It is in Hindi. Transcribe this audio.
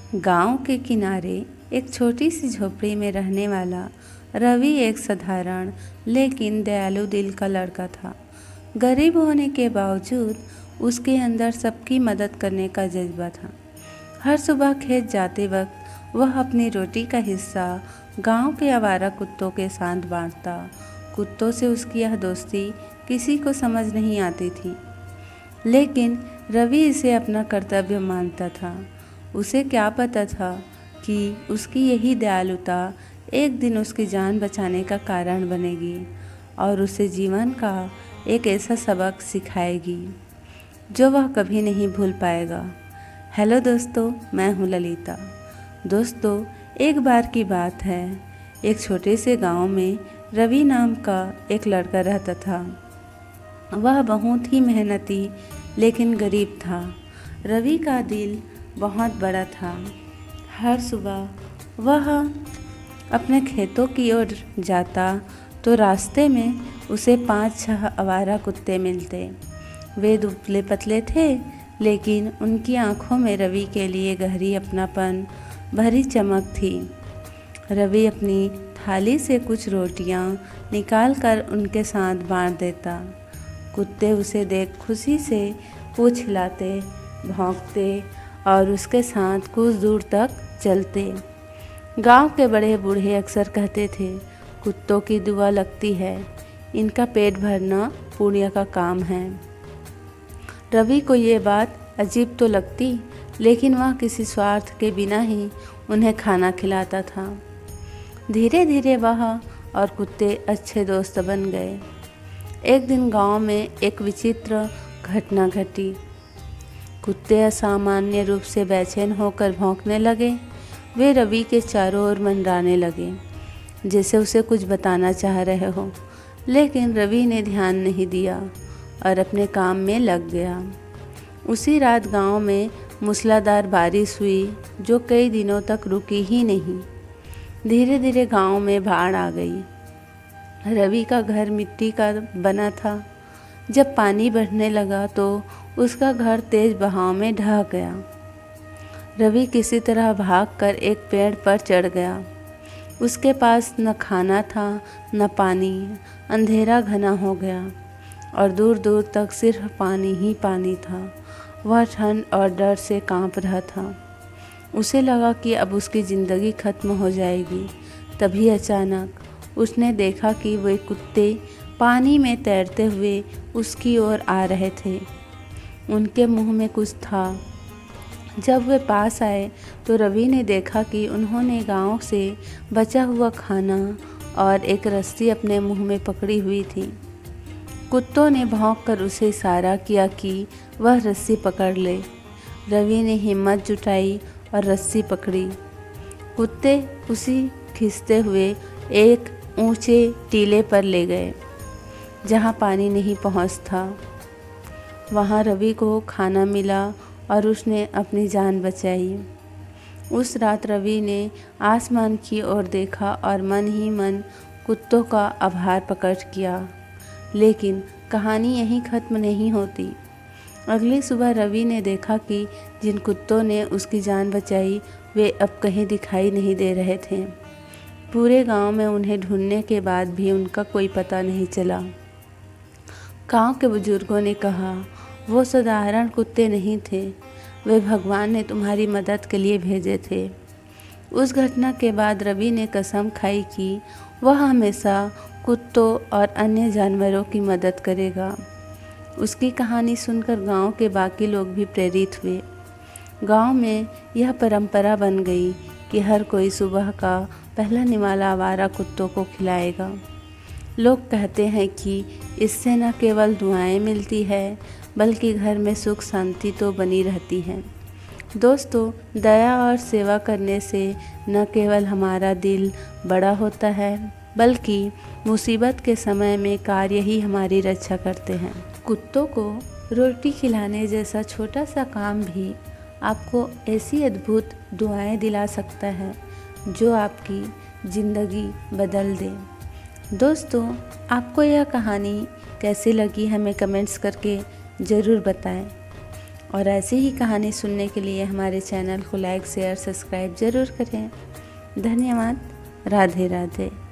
गांव के किनारे एक छोटी सी झोपड़ी में रहने वाला रवि एक साधारण लेकिन दयालु दिल का लड़का था। गरीब होने के बावजूद उसके अंदर सबकी मदद करने का जज्बा था। हर सुबह खेत जाते वक्त वह अपनी रोटी का हिस्सा गांव के आवारा कुत्तों के साथ बांटता। कुत्तों से उसकी यह दोस्ती किसी को समझ नहीं आती थी, लेकिन रवि इसे अपना कर्तव्य मानता था। उसे क्या पता था कि उसकी यही दयालुता एक दिन उसकी जान बचाने का कारण बनेगी और उसे जीवन का एक ऐसा सबक सिखाएगी जो वह कभी नहीं भूल पाएगा। हेलो दोस्तों, मैं हूँ ललिता। दोस्तों, एक बार की बात है, एक छोटे से गांव में रवि नाम का एक लड़का रहता था। वह बहुत ही मेहनती लेकिन गरीब था। रवि का दिल बहुत बड़ा था। हर सुबह वह अपने खेतों की ओर जाता तो रास्ते में उसे 5-6 आवारा कुत्ते मिलते। वे दुबले पतले थे, लेकिन उनकी आंखों में रवि के लिए गहरी अपनापन भरी चमक थी। रवि अपनी थाली से कुछ रोटियां निकालकर उनके साथ बांट देता। कुत्ते उसे देख खुशी से पूंछ हिलाते, भौंकते और उसके साथ कुछ दूर तक चलते। गांव के बड़े बूढ़े अक्सर कहते थे, कुत्तों की दुआ लगती है, इनका पेट भरना पुण्य का काम है। रवि को ये बात अजीब तो लगती, लेकिन वह किसी स्वार्थ के बिना ही उन्हें खाना खिलाता था। धीरे धीरे वह और कुत्ते अच्छे दोस्त बन गए। एक दिन गांव में एक विचित्र घटना घटी। कुत्ते असामान्य रूप से बेचैन होकर भौंकने लगे। वे रवि के चारों ओर मंडराने लगे, जैसे उसे कुछ बताना चाह रहे हो, लेकिन रवि ने ध्यान नहीं दिया और अपने काम में लग गया। उसी रात गांव में मूसलाधार बारिश हुई, जो कई दिनों तक रुकी ही नहीं। धीरे धीरे गांव में बाढ़ आ गई। रवि का घर मिट्टी का बना था। जब पानी बढ़ने लगा तो उसका घर तेज बहाव में ढह गया। रवि किसी तरह भागकर एक पेड़ पर चढ़ गया। उसके पास न खाना था न पानी। अंधेरा घना हो गया और दूर दूर तक सिर्फ पानी ही पानी था। वह ठंड और डर से कांप रहा था। उसे लगा कि अब उसकी ज़िंदगी खत्म हो जाएगी। तभी अचानक उसने देखा कि वे कुत्ते पानी में तैरते हुए उसकी ओर आ रहे थे। उनके मुंह में कुछ था। जब वे पास आए तो रवि ने देखा कि उन्होंने गांव से बचा हुआ खाना और एक रस्सी अपने मुंह में पकड़ी हुई थी। कुत्तों ने भौंककर उसे इशारा किया कि वह रस्सी पकड़ ले। रवि ने हिम्मत जुटाई और रस्सी पकड़ी। कुत्ते उसी खींचते हुए एक ऊंचे टीले पर ले गए, जहां पानी नहीं पहुंचता। वहां रवि को खाना मिला और उसने अपनी जान बचाई। उस रात रवि ने आसमान की ओर देखा और मन ही मन कुत्तों का आभार प्रकट किया। लेकिन कहानी यहीं ख़त्म नहीं होती। अगली सुबह रवि ने देखा कि जिन कुत्तों ने उसकी जान बचाई वे अब कहीं दिखाई नहीं दे रहे थे। पूरे गांव में उन्हें ढूंढने के बाद भी उनका कोई पता नहीं चला। गांव के बुजुर्गों ने कहा, वो साधारण कुत्ते नहीं थे, वे भगवान ने तुम्हारी मदद के लिए भेजे थे। उस घटना के बाद रवि ने कसम खाई कि वह हमेशा कुत्तों और अन्य जानवरों की मदद करेगा। उसकी कहानी सुनकर गांव के बाकी लोग भी प्रेरित हुए। गांव में यह परंपरा बन गई कि हर कोई सुबह का पहला निवाला आवारा कुत्तों को खिलाएगा। लोग कहते हैं कि इससे न केवल दुआएं मिलती है, बल्कि घर में सुख शांति तो बनी रहती है। दोस्तों, दया और सेवा करने से न केवल हमारा दिल बड़ा होता है, बल्कि मुसीबत के समय में कार्य ही हमारी रक्षा करते हैं। कुत्तों को रोटी खिलाने जैसा छोटा सा काम भी आपको ऐसी अद्भुत दुआएं दिला सकता है जो आपकी ज़िंदगी बदल दे। दोस्तों, आपको यह कहानी कैसी लगी हमें कमेंट्स करके ज़रूर बताएं। और ऐसी ही कहानी सुनने के लिए हमारे चैनल को लाइक शेयर सब्सक्राइब ज़रूर करें। धन्यवाद। राधे राधे।